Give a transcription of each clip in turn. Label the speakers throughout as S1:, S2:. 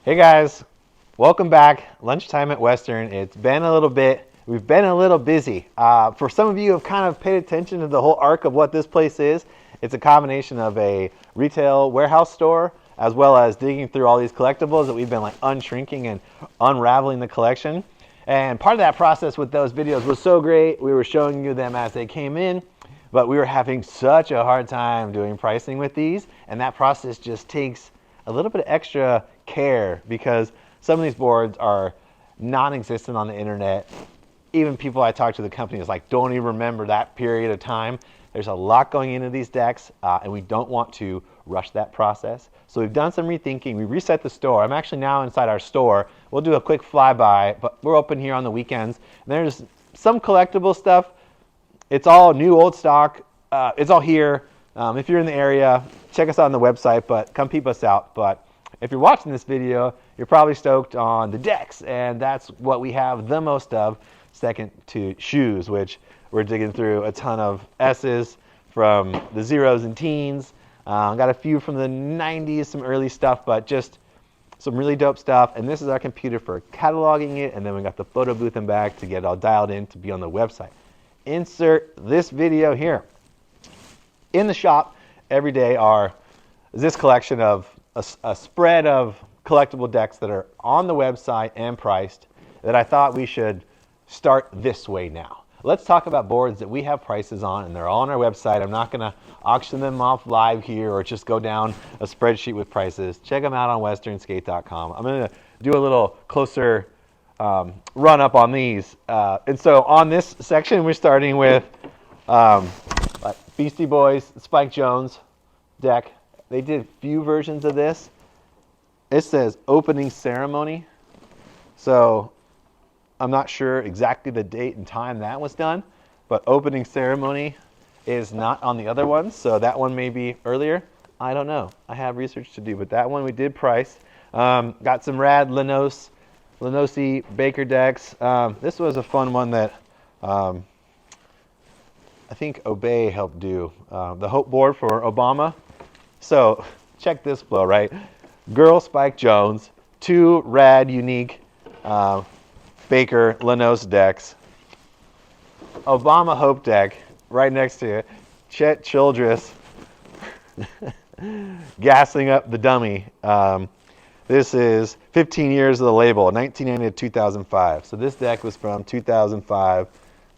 S1: Hey guys, welcome back. Lunchtime at Western. It's been a little bit, we've been a little busy. For some of you who have kind of paid attention to the whole arc of what this place is, it's a combination of a retail warehouse store as well as digging through all these collectibles that we've been like unshrinking and unraveling the collection. And part of that process with those videos was so great. We were showing you them as they came in, but we were having such a hard time doing pricing with these, and that process just takes a little bit of extra care because some of these boards are non-existent on the internet. Even people I talk to, the company is like, don't even remember that period of time. There's a lot going into these decks, and we don't want to rush that process. So we've done some rethinking. We reset the store. I'm actually now inside our store. We'll do a quick flyby, but we're open here on the weekends. And there's some collectible stuff. It's all new, old stock. It's all here. If you're in the area, check us out on the website, but come peep us out. But if you're watching this video, you're probably stoked on the decks, and that's what we have the most of, second to shoes, which we're digging through a ton of S's from the zeros and teens. Got a few from the 90s, some early stuff, but just some really dope stuff. And this is our computer for cataloging it, and then we got the photo booth and back to get it all dialed in to be on the website. Insert this video here. In the shop every day is this collection of a spread of collectible decks that are on the website and priced that I thought we should start this way now. Let's talk about boards that we have prices on, and they're all on our website. I'm not going to auction them off live here or just go down a spreadsheet with prices. Check them out on westernskate.com. I'm going to do a little closer run up on these. And so on this section, we're starting with Beastie Boys, Spike Jones deck. They did a few versions of this. It says opening ceremony. So I'm not sure exactly the date and time that was done, but opening ceremony is not on the other ones. So that one may be earlier. I don't know. I have research to do, but that one we did price. Got some rad Lenosi Baker decks. This was a fun one that I think Obey helped do. The Hope board for Obama. So check this flow, right? Girl Spike Jones, two rad unique Baker Lenos decks. Obama Hope deck right next to it. Chet Childress gassing up the dummy. This is 15 years of the label, 1990 to 2005. So this deck was from 2005.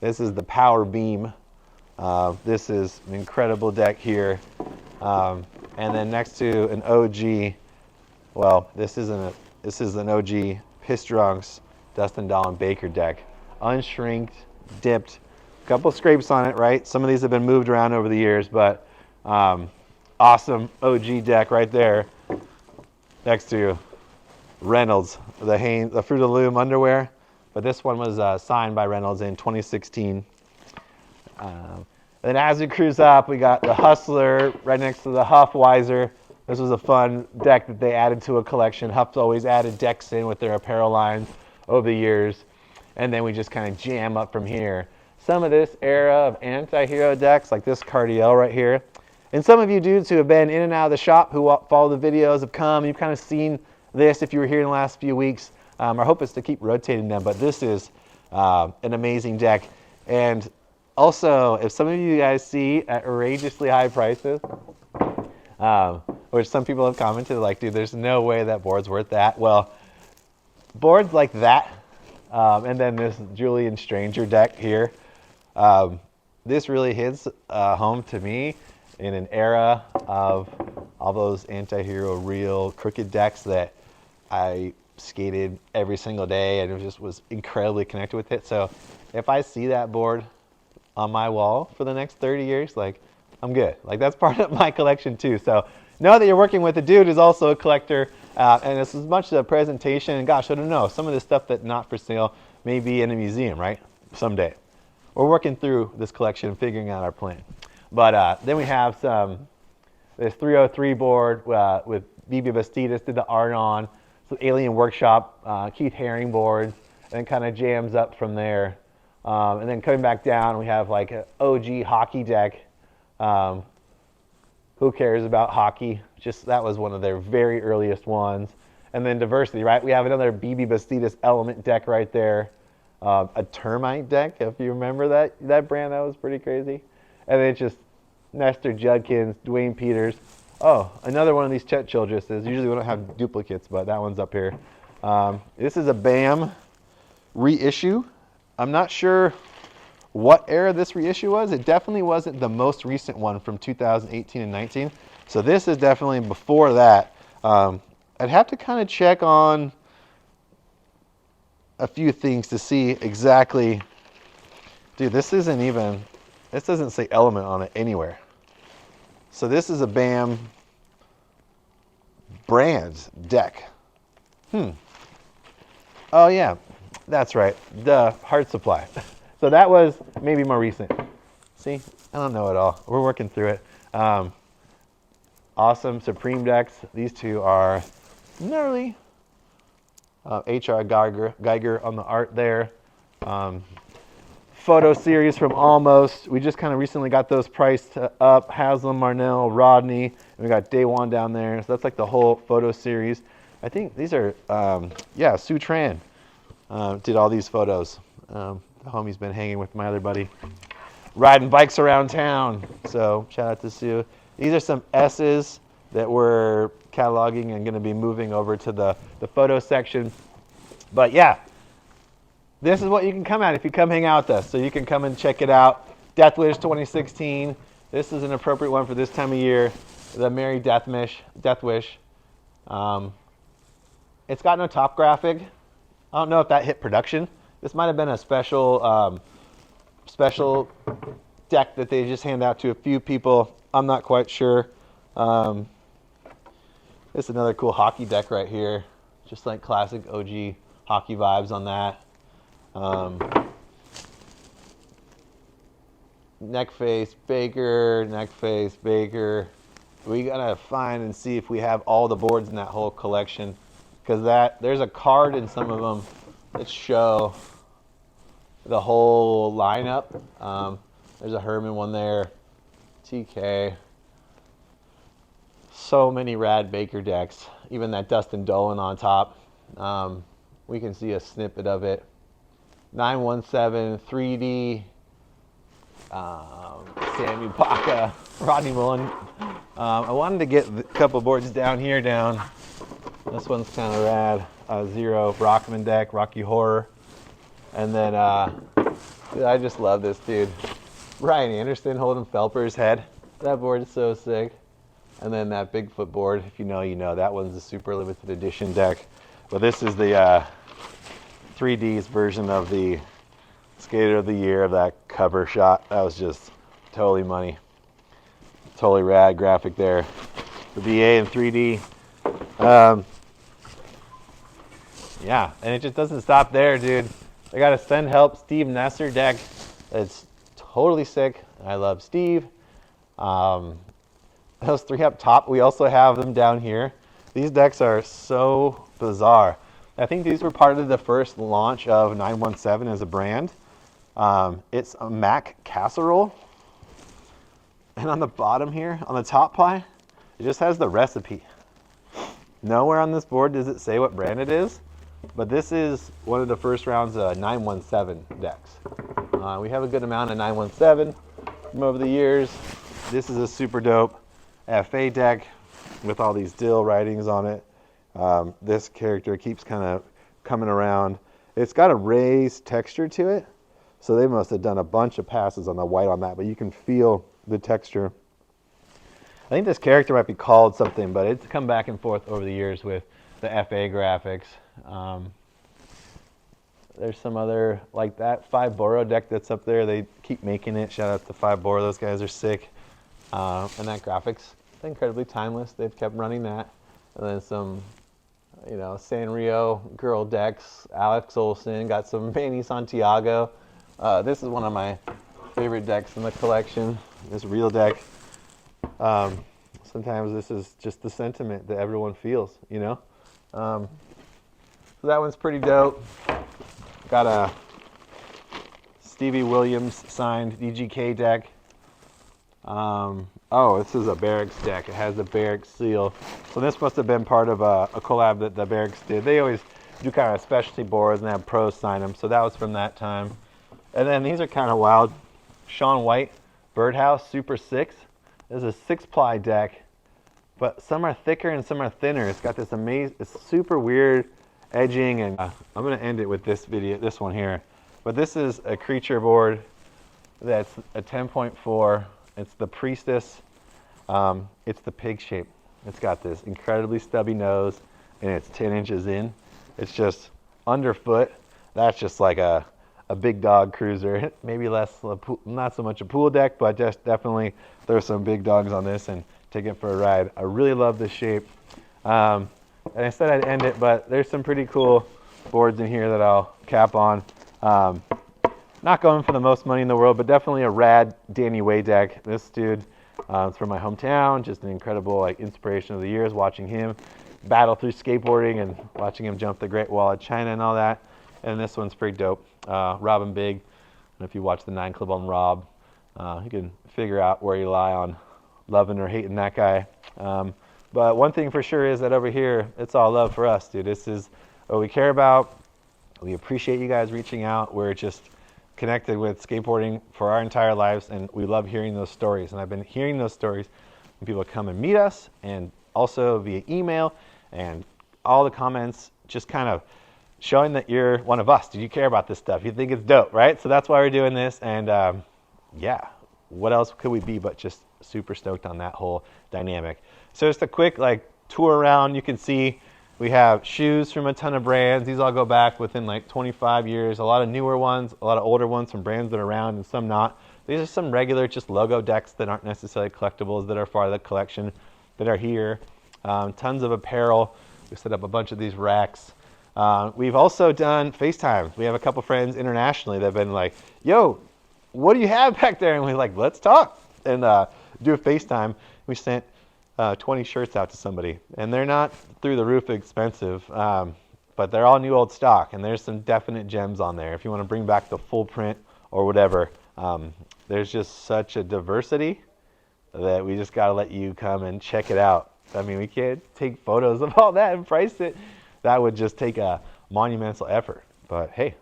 S1: This is the Power Beam. This is an incredible deck here. And then next to an OG, well, this is an OG Pistrunks Dustin Dahlin Baker deck. Unshrinked, dipped, a couple scrapes on it, right? Some of these have been moved around over the years, but awesome OG deck right there. Next to Reynolds, the Fruit of the Loom underwear. But this one was signed by Reynolds in 2016. Then as we cruise up, we got the Hustler right next to the Huffweiser. This was a fun deck that they added to a collection. Huff's always added decks in with their apparel lines over the years. And then we just kind of jam up from here. Some of this era of anti-hero decks, like this Cardiel right here. And some of you dudes who have been in and out of the shop who follow the videos have come, you've kind of seen this if you were here in the last few weeks. Our hope is to keep rotating them, but this is an amazing deck. And also, if some of you guys see at outrageously high prices, which some people have commented, like, dude, there's no way that board's worth that. Well, boards like that, and then this Julian Stranger deck here, this really hits home to me in an era of all those anti-hero real crooked decks that I skated every single day and it just was incredibly connected with it. So if I see that board on my wall for the next 30 years, like, I'm good. Like, that's part of my collection too. So know that you're working with a dude who's also a collector, and it's as much a presentation, and gosh, I don't know, some of this stuff that's not for sale may be in a museum, right? Someday. We're working through this collection and figuring out our plan. But then we have this 303 board with BB Bastidas did the art on, some Alien Workshop, Keith Haring boards, and kind of jams up from there. And then coming back down, we have like an OG hockey deck. Who cares about hockey? Just that was one of their very earliest ones. And then diversity, right? We have another BB Bastidas Element deck right there. A Termite deck, if you remember that brand, that was pretty crazy. And then just Nestor Judkins, Dwayne Peters. Oh, another one of these Chet Childresses. Usually we don't have duplicates, but that one's up here. This is a BAM reissue. I'm not sure what era this reissue was. It definitely wasn't the most recent one from 2018 and 19. So this is definitely before that. I'd have to kind of check on a few things to see exactly. Dude, this doesn't say Element on it anywhere. So this is a BAM brand deck. Oh yeah, that's right. The Heart Supply. So that was maybe more recent. See, I don't know it all. We're working through it. Awesome Supreme decks. These two are gnarly. H.R. Geiger on the art there. Photo series from Almost. We just kind of recently got those priced up. Haslam, Marnell, Rodney. And we got Day One down there. So that's like the whole photo series. I think these are, Sue Tran did all these photos. The homie's been hanging with my other buddy, riding bikes around town. So shout out to Sue. These are some S's that we're cataloging and going to be moving over to the photo section. But yeah, this is what you can come at if you come hang out with us. So you can come and check it out. Death Wish 2016. This is an appropriate one for this time of year. The Merry Death Wish. It's got no top graphic. I don't know if that hit production. This might have been a special deck that they just hand out to a few people. I'm not quite sure. This is another cool hockey deck right here. Just like classic OG hockey vibes on that. Neck face Baker. We gotta find and see if we have all the boards in that whole collection, because there's a card in some of them that show the whole lineup. There's a Herman one there, TK. So many rad Baker decks. Even that Dustin Dolan on top. We can see a snippet of it. 917, 3D, Sammy Baca, Rodney Mullen. I wanted to get a couple boards down here. This one's kind of rad. Zero Rockman deck, Rocky Horror. And then, dude, I just love this dude. Ryan Anderson holding Felper's head. That board is so sick. And then that Bigfoot board, if you know, you know. That one's a super limited edition deck. But this is the 3D's version of the Skater of the Year of that cover shot. That was just totally money. Totally rad graphic there. The BA and 3D. Yeah, and it just doesn't stop there, dude. I got a Send Help Steve Nesser deck. It's totally sick. I love Steve. Those three up top, we also have them down here. These decks are so bizarre. I think these were part of the first launch of 917 as a brand. It's a Mac casserole. And on the bottom here, on the top ply, it just has the recipe. Nowhere on this board does it say what brand it is, but this is one of the first rounds of 917 decks. We have a good amount of 917 from over the years. This is a super dope FA deck with all these Dill writings on it. This character keeps kind of coming around. It's got a raised texture to it, so they must have done a bunch of passes on the white on that, but you can feel the texture. I think this character might be called something, but it's come back and forth over the years with the FA graphics. There's some other, like that 5 Boro deck that's up there. They keep making it. Shout out to 5 Boro. Those guys are sick. And that graphics, incredibly timeless. They've kept running that. And then some, Sanrio girl decks. Alex Olson got some Manny Santiago. This is one of my favorite decks in the collection. This real deck. Sometimes this is just the sentiment that everyone feels, So that one's pretty dope. Got a Stevie Williams signed DGK deck. Oh, this is a Barracks deck. It has a Barracks seal. So this must have been part of a collab that the Barracks did. They always do kind of specialty boards and have pros sign them. So that was from that time. And then these are kind of wild. Sean White, Birdhouse, Super 6. This is a 6-ply deck, but some are thicker and some are thinner. It's got this amazing, it's super weird edging, and I'm going to end it with this video, this one here. But this is a creature board that's a 10.4. It's the Priestess. It's the pig shape. It's got this incredibly stubby nose, and it's 10 inches in. It's just underfoot. That's just like a big dog cruiser. Maybe less, not so much a pool deck, but just definitely throw some big dogs on this and take it for a ride. I really love this shape. And I said I'd end it, but there's some pretty cool boards in here that I'll cap on. Not going for the most money in the world, but definitely a rad Danny Way deck. This dude is from my hometown. Just an incredible inspiration of the years, watching him battle through skateboarding and watching him jump the Great Wall of China and all that. And this one's pretty dope. Robin Big. And if you watch the 9 Club on Rob, you can figure out where you lie on loving or hating that guy. But one thing for sure is that over here, it's all love for us, dude. This is what we care about. We appreciate you guys reaching out. We're just connected with skateboarding for our entire lives, and we love hearing those stories. And I've been hearing those stories when people come and meet us, and also via email, and all the comments just kind of showing that you're one of us. Do you care about this stuff? You think it's dope, right? So that's why we're doing this. And yeah, what else could we be but just super stoked on that whole dynamic. So just a quick tour around. You can see we have shoes from a ton of brands. These all go back within 25 years. A lot of newer ones, a lot of older ones from brands that are around and some not. These are some regular just logo decks that aren't necessarily collectibles that are part of the collection that are here. Tons of apparel. We set up a bunch of these racks. We've also done FaceTime. We have a couple friends internationally that have been like, yo, what do you have back there? And we're like, let's talk and do a FaceTime. We sent 20 shirts out to somebody, and they're not through the roof expensive, but they're all new old stock, and there's some definite gems on there. If you want to bring back the full print or whatever, there's just such a diversity that we just got to let you come and check it out. I mean, we can't take photos of all that and price it. That would just take a monumental effort, but hey,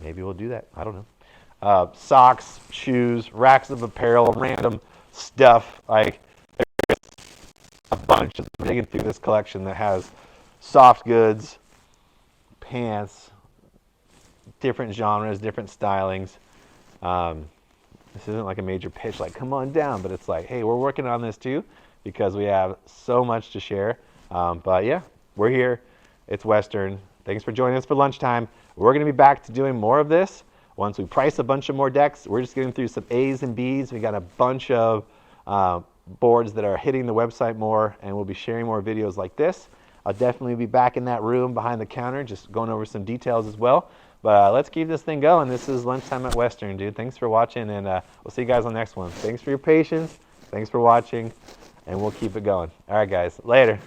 S1: maybe we'll do that. I don't know. Socks, shoes, racks of apparel, random stuff, a bunch of digging through this collection that has soft goods, pants, different genres, different stylings. This isn't like a major pitch, come on down, but it's like, hey, we're working on this too because we have so much to share. But yeah, we're here. It's Western. Thanks for joining us for lunchtime. We're going to be back to doing more of this once we price a bunch of more decks. We're just getting through some A's and B's. We got a bunch of boards that are hitting the website more, and we'll be sharing more videos like this. I'll definitely be back in that room behind the counter just going over some details as well. But let's keep this thing going. This is Lunchtime at Western, dude. Thanks for watching, and we'll see you guys on the next one. Thanks for your patience. Thanks for watching, and we'll keep it going. All right, guys. Later.